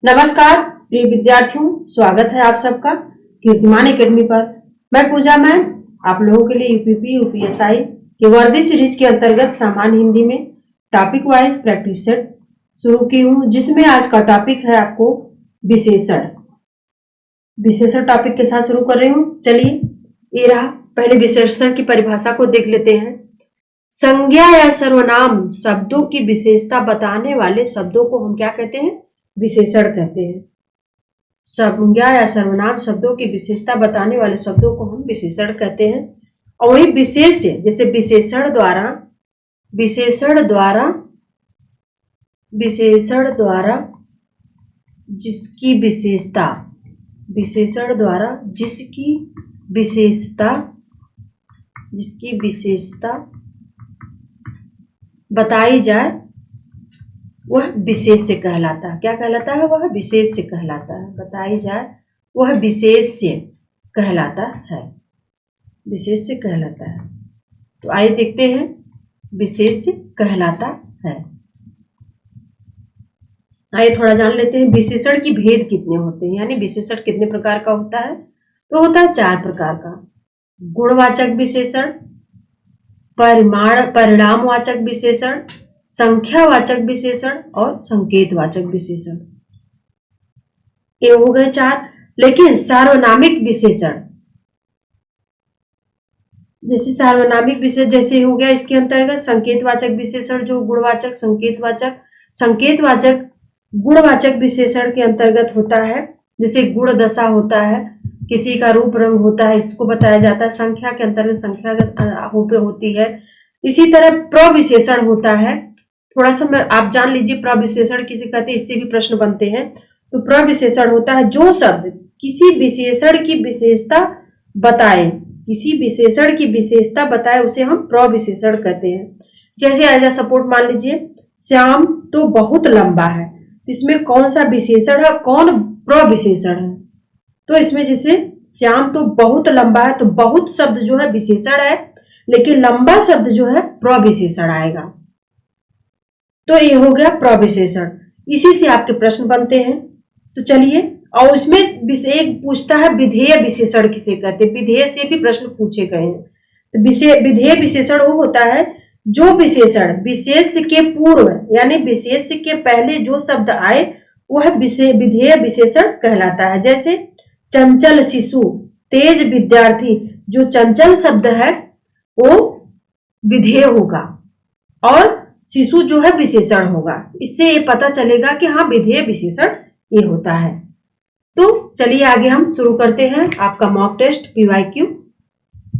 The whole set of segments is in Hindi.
नमस्कार प्रिय विद्यार्थियों, स्वागत है आप सबका कीर्तिमान एकेडमी पर। मैं पूजा मैम आप लोगों के लिए यूपीपी यूपीएसआई की वर्दी सीरीज के अंतर्गत सामान्य हिंदी में टॉपिक वाइज प्रैक्टिस सेट शुरू की हूँ, जिसमें आज का टॉपिक है आपको विशेषण। विशेषण टॉपिक के साथ शुरू कर रही हूँ। चलिए, ये रहा। पहले विशेषण की परिभाषा को देख लेते हैं। संज्ञा या सर्वनाम शब्दों की विशेषता बताने वाले शब्दों को हम क्या कहते हैं? विशेषण कहते हैं। संज्ञा या सर्वनाम शब्दों की विशेषता बताने वाले शब्दों को हम विशेषण कहते हैं। और वही विशेष, जैसे विशेषण द्वारा जिसकी विशेषता बताई जाए वह विशेष्य कहलाता है। क्या कहलाता है? वह विशेष्य कहलाता है। बताई जाए वह विशेष्य कहलाता है। विशेष्य कहलाता है। तो आइए देखते हैं विशेष्य कहलाता है। आइए थोड़ा जान लेते हैं विशेषण की भेद कितने होते हैं, यानी विशेषण कितने प्रकार का होता है। तो होता है 4 प्रकार का। गुणवाचक विशेषण, परिणामवाचक विशेषण, संख्यावाचक विशेषण और संकेतवाचक विशेषण। ये हो गए 4। लेकिन सार्वनामिक विशेषण, जैसे सार्वनामिक विशेषण जैसे हो गया, इसके अंतर्गत संकेतवाचक विशेषण जो गुणवाचक, संकेतवाचक गुणवाचक विशेषण के अंतर्गत होता है। जैसे गुण दशा होता है, किसी का रूप रंग होता है, इसको बताया जाता है। संख्या के अंतर्गत संख्या होती है। इसी तरह प्रविशेषण होता है। थोड़ा सा आप जान लीजिए प्रविशेषण किसे कहते हैं, इससे भी प्रश्न बनते हैं। तो प्रविशेषण होता है जो शब्द किसी विशेषण की विशेषता बताए उसे हम प्रविशेषण कहते हैं। जैसे एज अ सपोर्ट मान लीजिए श्याम तो बहुत लंबा है, इसमें कौन सा विशेषण है, कौन प्रविशेषण है? तो इसमें जैसे श्याम तो बहुत लंबा है, तो बहुत शब्द जो है विशेषण है, लेकिन लंबा शब्द जो है प्रविशेषण आएगा। तो ये हो गया प्रविशेषण। इसी से आपके प्रश्न बनते हैं। तो चलिए, और उसमें एक पूछता है विधेय विशेषण किसे कहते हैं। विधेय से भी प्रश्न पूछे गए हैं। तो विधेय विशेषण वो होता है जो विशेषण विशेष के पूर्व यानी विशेष के पहले जो शब्द आए वह विधेय विशेषण कहलाता है। जैसे चंचल शिशु, तेज विद्यार्थी, जो चंचल शब्द है वो विधेय होगा और शिशु जो है विशेषण होगा। इससे ये पता चलेगा कि हाँ विधेय विशेषण ये होता है। तो चलिए आगे हम शुरू करते हैं आपका मॉक टेस्ट PYQ।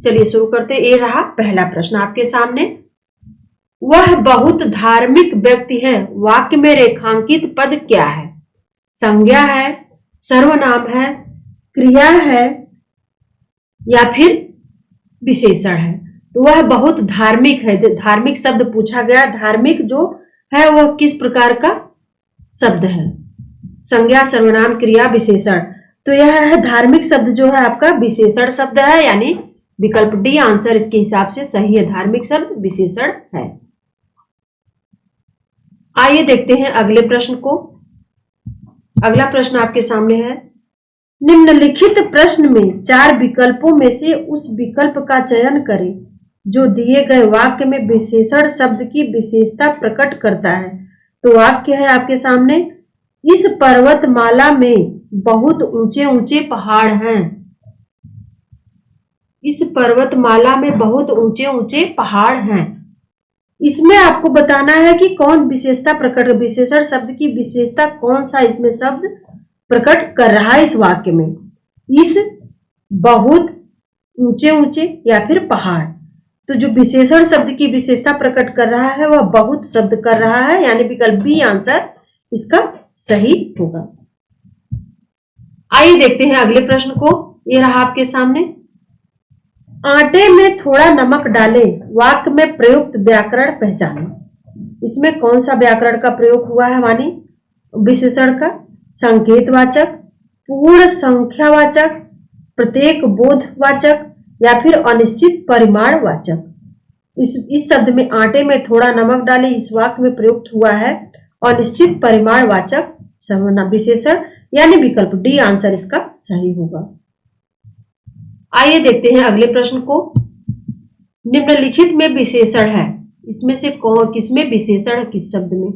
चलिए शुरू करते हैं। ये रहा पहला प्रश्न आपके सामने। वह बहुत धार्मिक व्यक्ति है, वाक्य में रेखांकित पद क्या है? संज्ञा है, सर्वनाम है, क्रिया है या फिर विशेषण है? तो वह बहुत धार्मिक है। धार्मिक शब्द पूछा गया। धार्मिक जो है वह किस प्रकार का शब्द है? संज्ञा, सर्वनाम, क्रिया, विशेषण। तो यह है धार्मिक शब्द जो है आपका विशेषण शब्द है, यानी विकल्प डी आंसर इसके हिसाब से सही है। धार्मिक शब्द विशेषण है। आइए देखते हैं अगले प्रश्न को। अगला प्रश्न आपके सामने है। निम्नलिखित प्रश्न में 4 विकल्पों में से उस विकल्प का चयन करें जो दिए गए वाक्य में विशेषण शब्द की विशेषता प्रकट करता है। तो वाक्य है आपके सामने, इस पर्वतमाला में बहुत ऊंचे ऊंचे पहाड़ हैं। इस पर्वतमाला में बहुत ऊंचे ऊंचे पहाड़ हैं। इसमें आपको बताना है कि कौन विशेषता प्रकट, विशेषण शब्द की विशेषता कौन सा इसमें शब्द प्रकट कर रहा है इस वाक्य में। इस, बहुत, ऊंचे ऊंचे या फिर पहाड़। तो जो विशेषण शब्द की विशेषता प्रकट कर रहा है वह बहुत शब्द कर रहा है, यानी विकल्प बी आंसर इसका सही होगा। आइए देखते हैं अगले प्रश्न को। ये रहा आपके सामने। आटे में थोड़ा नमक डालें, वाक्य में प्रयुक्त व्याकरण पहचानें। इसमें कौन सा व्याकरण का प्रयोग हुआ है? मानी विशेषण का संकेतवाचक, पूर्ण संख्यावाचक, प्रत्येक बोधवाचक या फिर अनिश्चित परिमाणवाचक। इस शब्द में आटे में थोड़ा नमक डालें इस वाक्य में प्रयुक्त हुआ है अनिश्चित परिमाणवाचक सर्वनाम विशेषण यानी विकल्प डी आंसर इसका सही होगा। आइए देखते हैं अगले प्रश्न को। निम्नलिखित में विशेषण है, इसमें से कौन किसमें विशेषण है, किस शब्द में?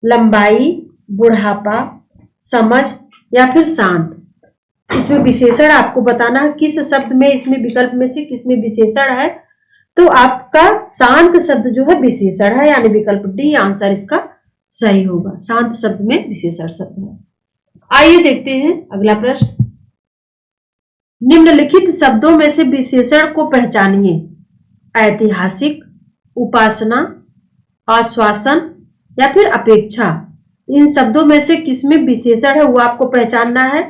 लंबाई, बुढ़ापा, समझ या फिर शांत। इसमें विशेषण आपको बताना है किस शब्द में, इसमें विकल्प में से किसमें विशेषण है। तो आपका शांत शब्द जो है विशेषण है, यानी विकल्प डी आंसर इसका सही होगा। शांत शब्द में विशेषण शब्द है। आइए देखते हैं अगला प्रश्न। निम्नलिखित शब्दों में से विशेषण को पहचानिए। ऐतिहासिक, उपासना, आश्वासन या फिर अपेक्षा। इन शब्दों में से किसमें विशेषण है वो आपको पहचानना है।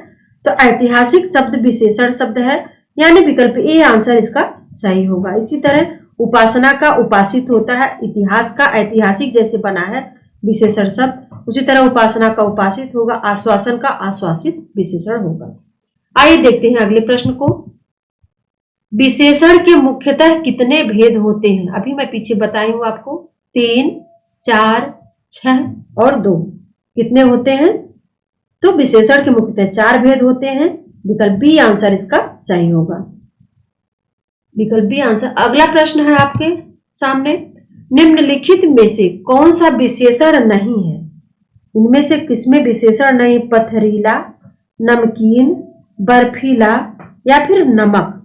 तो ऐतिहासिक शब्द विशेषण शब्द है, यानी विकल्प ए आंसर इसका सही होगा। इसी तरह उपासना का उपासित होता है, इतिहास का ऐतिहासिक जैसे बना है विशेषण शब्द, उसी तरह उपासना का उपासित होगा, आश्वासन का आश्वासित विशेषण होगा। आइए देखते हैं अगले प्रश्न को। विशेषण के मुख्यतः कितने भेद होते हैं? अभी मैं पीछे बताई हूं आपको, 3, 4, 6 और 2 कितने होते हैं? तो विशेषण के मुख्यतः 4 भेद होते हैं। विकल्प बी आंसर इसका सही होगा। विकल्प बी आंसर। अगला प्रश्न है आपके सामने। निम्नलिखित में से कौन सा विशेषण नहीं है? इनमें से किसमें विशेषण नहीं? पथरीला, नमकीन, बर्फीला या फिर नमक।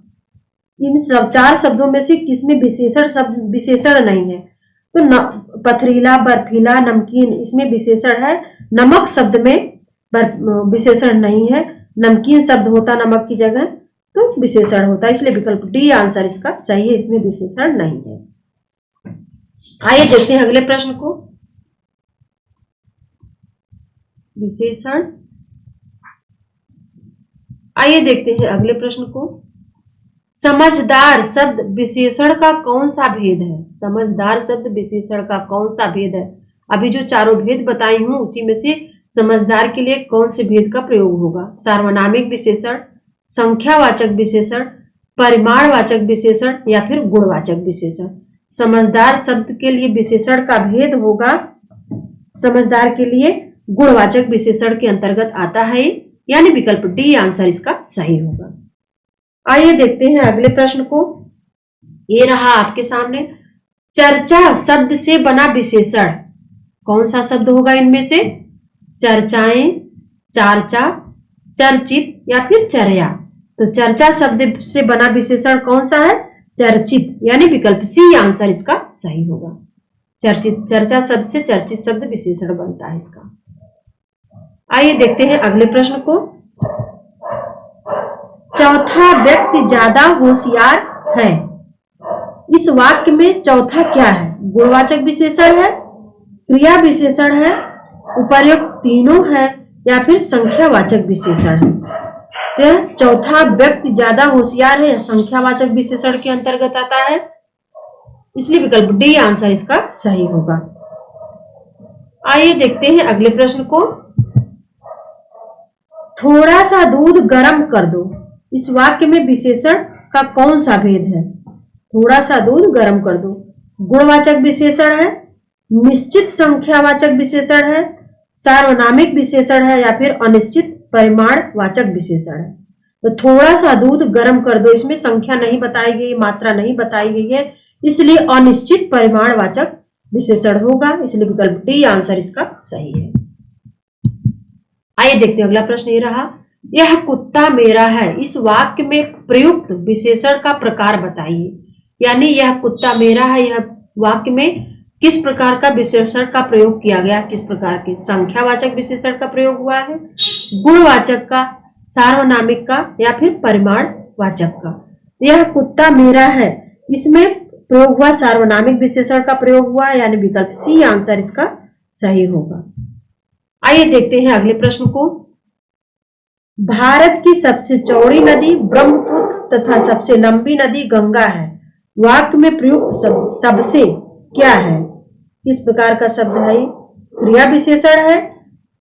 इन सब 4 शब्दों में से किसमें विशेषण नहीं है? तो पथरीला, बर्फीला, नमकीन इसमें विशेषण है। नमक शब्द में विशेषण नहीं है। नमकीन शब्द होता नमक की जगह तो विशेषण होता, इसलिए विकल्प डी आंसर इसका सही है, इसमें विशेषण नहीं है। आइए देखते हैं अगले प्रश्न को। विशेषण। आइए देखते हैं अगले प्रश्न को। समझदार शब्द विशेषण का कौन सा भेद है? समझदार शब्द विशेषण का कौन सा भेद है? अभी जो चारों भेद बताई हूं उसी में से समझदार के लिए कौन से भेद का प्रयोग होगा? सार्वनामिक विशेषण, संख्यावाचक विशेषण, परिमाणवाचक विशेषण या फिर गुणवाचक विशेषण। समझदार शब्द के लिए विशेषण का भेद होगा, समझदार के लिए गुणवाचक विशेषण के अंतर्गत आता है, यानी विकल्प डी आंसर इसका सही होगा। आइए देखते हैं अगले प्रश्न को। ये रहा आपके सामने। चर्चा शब्द से बना विशेषण कौन सा शब्द होगा इनमें से? चर्चाएं, चार्चा, चर्चित या फिर चर्या। तो चर्चा शब्द से बना विशेषण कौन सा है? चर्चित, यानी विकल्प सी आंसर इसका सही होगा। चर्चित, चर्चा शब्द से चर्चित शब्द विशेषण बनता है इसका। आइए देखते हैं अगले प्रश्न को। चौथा व्यक्ति ज्यादा होशियार है। इस वाक्य में चौथा क्या है? गुणवाचक विशेषण है, क्रिया विशेषण है, उपर्युक्त तीनों है या फिर संख्यावाचक विशेषण है। तो चौथा व्यक्ति ज्यादा होशियार है, संख्यावाचक विशेषण के अंतर्गत आता है, इसलिए विकल्प डी आंसर इसका सही होगा। आइए देखते हैं अगले प्रश्न को। थोड़ा सा दूध गर्म कर दो। इस वाक्य में विशेषण का कौन सा भेद है? थोड़ा सा दूध गर्म कर दो गुणवाचक विशेषण है, निश्चित संख्यावाचक विशेषण है, सार्वनामिक विशेषण है या फिर अनिश्चित परिमाणवाचक विशेषण है। तो थोड़ा सा दूध गर्म कर दो, इसमें संख्या नहीं बताई गई, मात्रा नहीं बताई गई है, इसलिए अनिश्चित परिमाणवाचक विशेषण होगा, इसलिए विकल्प डी आंसर इसका सही है। आइए देखते हैं अगला प्रश्न। ये रहा। यह कुत्ता मेरा है। इस वाक्य में प्रयुक्त विशेषण का प्रकार बताइए। यानी यह कुत्ता मेरा है, यह वाक्य में किस प्रकार का विशेषण का प्रयोग किया गया? किस प्रकार के? संख्यावाचक विशेषण का प्रयोग हुआ है, गुणवाचक का, सार्वनामिक का या फिर परिमाणवाचक का? यह कुत्ता मेरा है, इसमें प्रयोग हुआ सार्वनामिक विशेषण का प्रयोग हुआ, यानी विकल्प सी आंसर इसका सही होगा। आइए देखते हैं अगले प्रश्न को। भारत की सबसे चौड़ी नदी ब्रह्मपुत्र तथा सबसे लंबी नदी गंगा है। वाक्य में प्रयुक्त सबसे क्या है? किस प्रकार का शब्द है? क्रिया विशेषण है,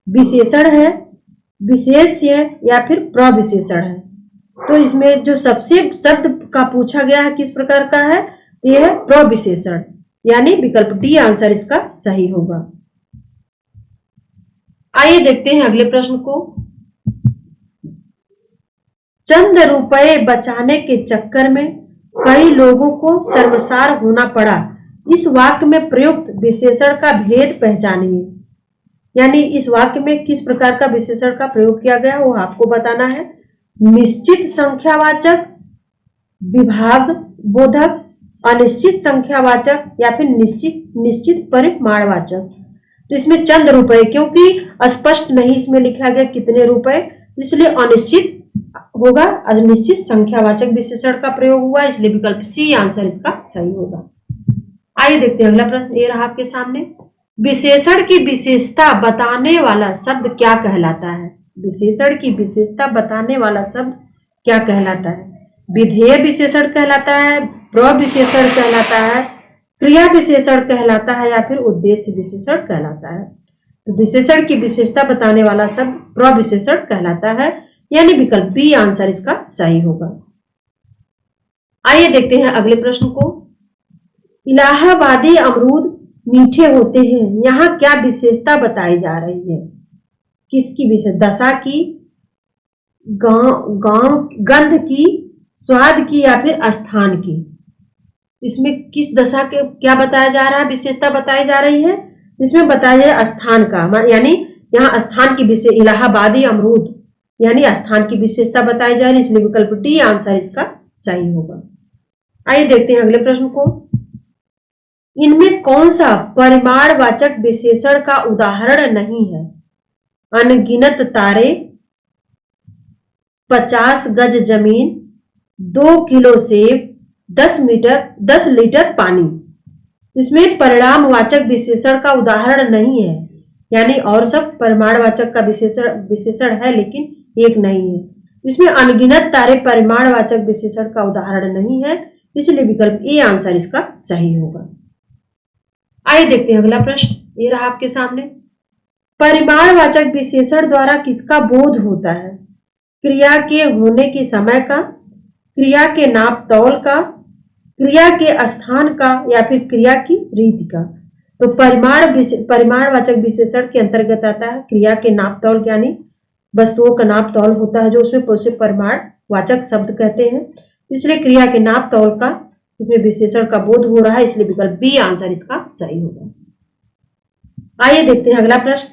विशेषण है, विशेष्य है या फिर प्रविशेषण है? तो इसमें जो सबसे शब्द का पूछा गया है किस प्रकार का है? यह है प्रविशेषण, यानी विकल्प डी आंसर इसका सही होगा। आइए देखते हैं अगले प्रश्न को। चंद रुपए बचाने के चक्कर में कई लोगों को शर्मसार होना पड़ा। इस वाक्य में प्रयुक्त विशेषण का भेद पहचानिए। यानी इस वाक्य में किस प्रकार का विशेषण का प्रयोग किया गया वो आपको बताना है। निश्चित संख्यावाचक, विभाग बोधक, अनिश्चित संख्यावाचक या फिर निश्चित परिमाणवाचक। तो इसमें चंद रुपए, क्योंकि स्पष्ट नहीं इसमें लिखा गया कितने रुपए, इसलिए अनिश्चित होगा। अनिश्चित संख्यावाचक विशेषण का प्रयोग हुआ, इसलिए विकल्प सी आंसर इसका सही होगा। आइए देखते हैं अगला प्रश्न। ये रहा आपके सामने। विशेषण की विशेषता बताने वाला शब्द क्या कहलाता है? विशेषण की विशेषता बताने वाला शब्द क्या कहलाता है? विधेय विशेषण कहलाता है, प्रविशेषण कहलाता है, क्रिया विशेषण कहलाता है या फिर उद्देश्य विशेषण कहलाता है? तो विशेषण की विशेषता बताने वाला शब्द प्रविशेषण कहलाता है, यानी विकल्प बी आंसर इसका सही होगा। आइए देखते हैं अगले प्रश्न को। इलाहाबादी अमरूद मीठे होते हैं, यहाँ क्या विशेषता बताई जा रही है? किसकी विशेष? दशा की, गंध की, स्वाद की या फिर स्थान की? इसमें किस दशा के क्या बताया जा रहा है, विशेषता बताई जा रही है? इसमें बताया है स्थान का, यानी यहाँ स्थान की विशेष, इलाहाबादी अमरूद यानी स्थान की विशेषता बताई जा रही है, इसलिए विकल्प डी आंसर इसका सही होगा। आइए देखते हैं अगले प्रश्न को। इनमें कौन सा परिमाणवाचक विशेषण का उदाहरण नहीं है? अनगिनत तारे, 50 गज जमीन, 2 किलो सेब, 10 लीटर पानी। इसमें परिणामवाचक विशेषण का उदाहरण नहीं है, यानी और सब परिमाणवाचक का विशेषण है लेकिन एक नहीं है। इसमें अनगिनत तारे परिमाणवाचक विशेषण का उदाहरण नहीं है, इसलिए विकल्प ए आंसर इसका सही होगा। आइए देखते हैं अगला प्रश्न। ये रहा आपके सामने। परिमाणवाचक विशेषण द्वारा किसका बोध होता है? क्रिया के होने के समय का, क्रिया के नाप तौल का, क्रिया के स्थान का या फिर क्रिया की रीति का? तो परिमाणवाचक विशेषण के अंतर्गत आता है क्रिया के नाप तौल, यानी वस्तुओं का नाप तौल होता है जो उसमें उसे परिमाणवाचक शब्द कहते हैं, इसलिए क्रिया के नाप तौल का इसमें विशेषण का बोध हो रहा है, इसलिए विकल्प बी आंसर इसका सही होगा। आइए देखते हैं अगला प्रश्न।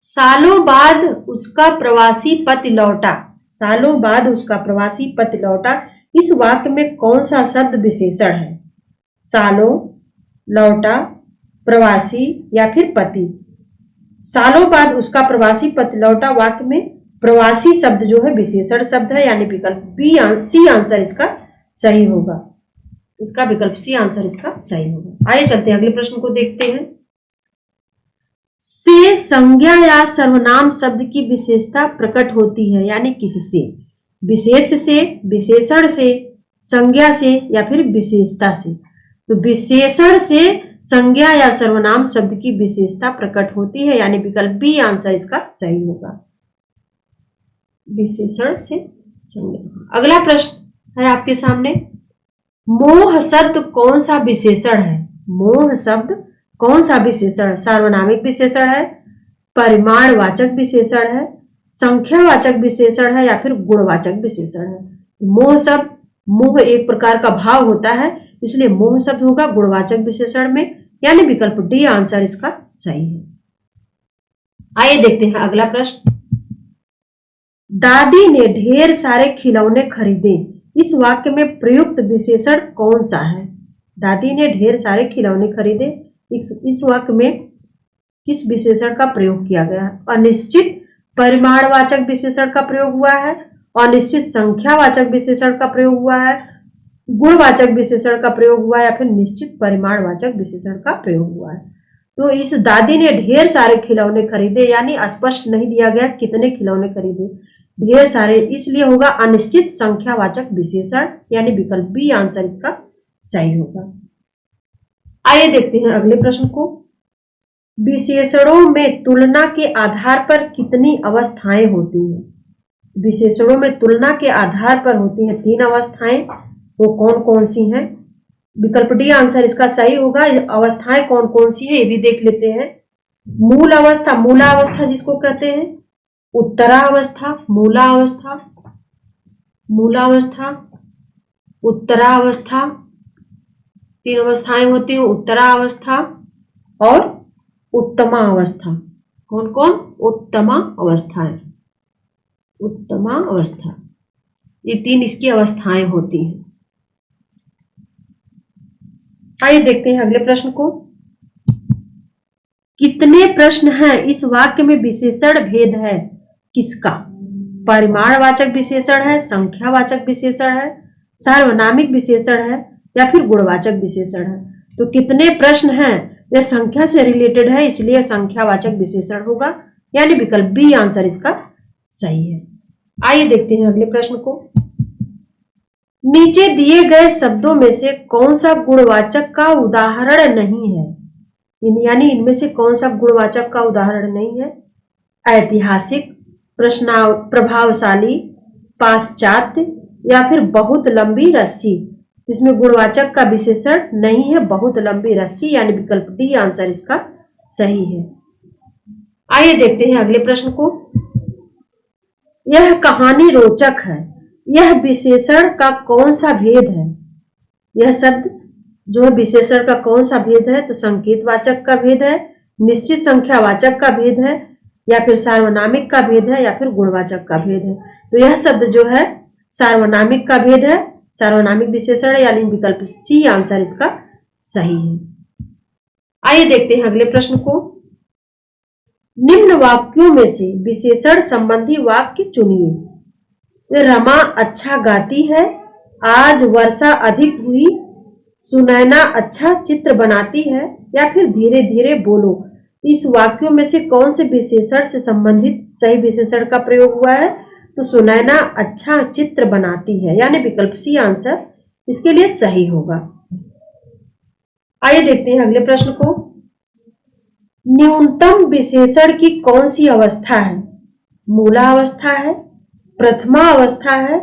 सालों बाद उसका प्रवासी पति लौटा, सालों बाद उसका प्रवासी पति लौटा, इस वाक्य में कौन सा शब्द विशेषण है? सालों, लौटा, प्रवासी या फिर पति? सालों बाद उसका प्रवासी पति लौटा वाक्य में प्रवासी शब्द जो है विशेषण शब्द है, यानी विकल्प बी सी आंसर इसका सही होगा। इसका विकल्प सी आंसर इसका सही होगा। आइए चलते हैं अगले प्रश्न को देखते हैं। से संज्ञा या सर्वनाम शब्द की विशेषता प्रकट होती है, यानी किससे? विशेष से, विशेषण से, संज्ञा से या फिर विशेषता से? तो विशेषण से संज्ञा या सर्वनाम शब्द की विशेषता प्रकट होती है, यानी विकल्प बी आंसर इसका सही होगा। विशेषण से संज्ञा। अगला प्रश्न है आपके सामने। मोह शब्द कौन सा विशेषण है? मोह शब्द कौन सा विशेषण? सार्वनामिक विशेषण है, परिमाणवाचक विशेषण है, संख्यावाचक विशेषण है या फिर गुणवाचक विशेषण है? मोह शब्द, मोह एक प्रकार का भाव होता है, इसलिए मोह शब्द होगा गुणवाचक विशेषण में, यानी विकल्प डी आंसर इसका सही है। आइए देखते हैं अगला प्रश्न। दादी ने ढेर सारे खिलौने खरीदे, इस वाक्य में प्रयुक्त विशेषण कौन सा है? दादी ने ढेर सारे खिलौने खरीदे, इस वाक्य में किस विशेषण का प्रयोग किया गया? अनिश्चित परिमाणवाचक विशेषण का प्रयोग हुआ है, अनिश्चित संख्यावाचक विशेषण का प्रयोग हुआ है, गुणवाचक विशेषण का प्रयोग हुआ है या फिर निश्चित परिमाणवाचक विशेषण का प्रयोग हुआ है? तो इस दादी ने ढेर सारे खिलौने खरीदे, यानी स्पष्ट नहीं दिया गया कितने खिलौने खरीदे, ढेर सारे, इसलिए होगा अनिश्चित संख्यावाचक विशेषण, यानी विकल्प बी आंसर इसका सही होगा। आइए देखते हैं अगले प्रश्न को। विशेषणों में तुलना के आधार पर कितनी अवस्थाएं होती हैं? विशेषणों में तुलना के आधार पर होती हैं 3 अवस्थाएं, वो कौन कौन सी हैं? विकल्प डी आंसर इसका सही होगा। अवस्थाएं कौन कौन सी है ये भी देख लेते हैं। मूल अवस्था, मूला अवस्था जिसको कहते हैं, उत्तरावस्था, मूलावस्था, मूलावस्था, उत्तरावस्था, 3 अवस्थाएं होती हैं, उत्तरावस्था और उत्तमा अवस्था। कौन कौन? उत्तमा अवस्थाएं, उत्तमा अवस्था, ये 3 इसकी अवस्थाएं होती हैं। आइए देखते हैं अगले प्रश्न को। कितने प्रश्न हैं इस वाक्य में विशेषण भेद है किसका? परिमाणवाचक विशेषण है, संख्यावाचक विशेषण है, सार्वनामिक विशेषण है या फिर गुणवाचक विशेषण है? तो कितने प्रश्न हैं, यह संख्या से रिलेटेड है, इसलिए संख्यावाचक विशेषण होगा, यानी विकल्प बी आंसर इसका सही है। आइए देखते हैं अगले प्रश्न को। नीचे दिए गए शब्दों में से कौन सा गुणवाचक का उदाहरण नहीं है? यानी इनमें से कौन सा गुणवाचक का उदाहरण नहीं है? ऐतिहासिक, प्रभावशाली, पाश्चात्य या फिर बहुत लंबी रस्सी। इसमें गुणवाचक का विशेषण नहीं है, बहुत लंबी रस्सी, यानी विकल्प डी आंसर इसका सही है। आइए देखते हैं अगले प्रश्न को। यह कहानी रोचक है, यह विशेषण का कौन सा भेद है? यह शब्द जो है विशेषण का कौन सा भेद है? तो संकेतवाचक का भेद है, निश्चित संख्यावाचक का भेद है या फिर सार्वनामिक का भेद है या फिर गुणवाचक का भेद है? तो यह शब्द जो है सार्वनामिक का भेद है, सार्वनामिक विशेषण है, यानी विकल्प सी आंसर इसका सही है। आइए देखते हैं अगले प्रश्न को। निम्न वाक्यों में से विशेषण संबंधी वाक्य चुनिए। रमा अच्छा गाती है, आज वर्षा अधिक हुई, सुनैना अच्छा चित्र बनाती है या फिर धीरे धीरे बोलो। इस वाक्यों में से कौन से विशेषण से संबंधित सही विशेषण का प्रयोग हुआ है? तो सुनैना अच्छा चित्र बनाती है, यानी विकल्प सी आंसर इसके लिए सही होगा। आइए देखते हैं अगले प्रश्न को। न्यूनतम विशेषण की कौन सी अवस्था है? मूला अवस्था है, प्रथमा अवस्था है,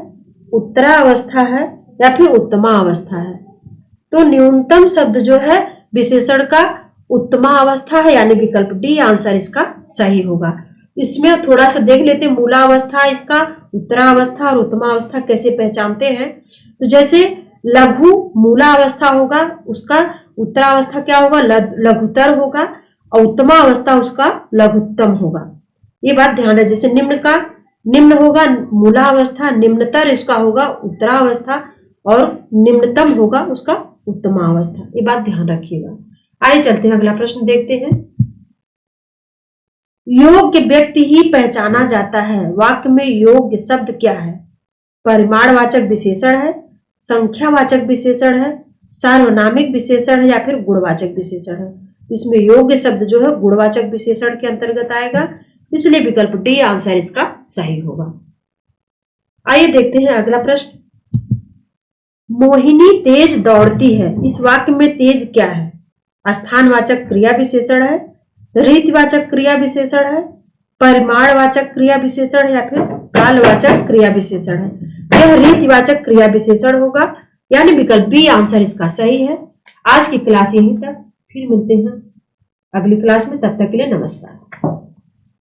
उत्तरा अवस्था है या फिर उत्तमा अवस्था है? तो न्यूनतम शब्द जो है विशेषण का उत्तमा अवस्था है, यानी विकल्प डी आंसर इसका सही होगा। इसमें थोड़ा सा देख लेते हैं मूला अवस्था इसका, उत्तरा अवस्था और उत्तमा अवस्था कैसे पहचानते हैं। तो जैसे लघु मूला अवस्था होगा, उसका उत्तरा अवस्था क्या होगा? लघुतर होगा और उत्तमा अवस्था उसका लघुत्तम होगा। ये बात ध्यान है। जैसे निम्न का निम्न होगा मूला अवस्था, निम्नतर उसका होगा उत्तरा अवस्था और निम्नतम होगा उसका उत्तमा अवस्था। ये बात ध्यान रखिएगा। आइए चलते हैं अगला प्रश्न देखते हैं। योग्य व्यक्ति ही पहचाना जाता है, वाक्य में योग्य शब्द क्या है? परिमाणवाचक विशेषण है, संख्यावाचक विशेषण है, सार्वनामिक विशेषण है या फिर गुणवाचक विशेषण है? इसमें योग्य शब्द जो है गुणवाचक विशेषण के अंतर्गत आएगा, इसलिए विकल्प डी आंसर इसका सही होगा। आइए देखते हैं अगला प्रश्न। मोहिनी तेज दौड़ती है, इस वाक्य में तेज क्या है? स्थानवाचक क्रिया विशेषण है, रीतिवाचक क्रिया विशेषण है, परिमाणवाचक क्रिया विशेषण है या फिर कालवाचक क्रिया विशेषण है? यह रीतिवाचक क्रिया विशेषण होगा, यानी विकल्प बी आंसर इसका सही है। आज की क्लास यहीं तक, फिर मिलते हैं अगली क्लास में, तब तक के लिए नमस्कार।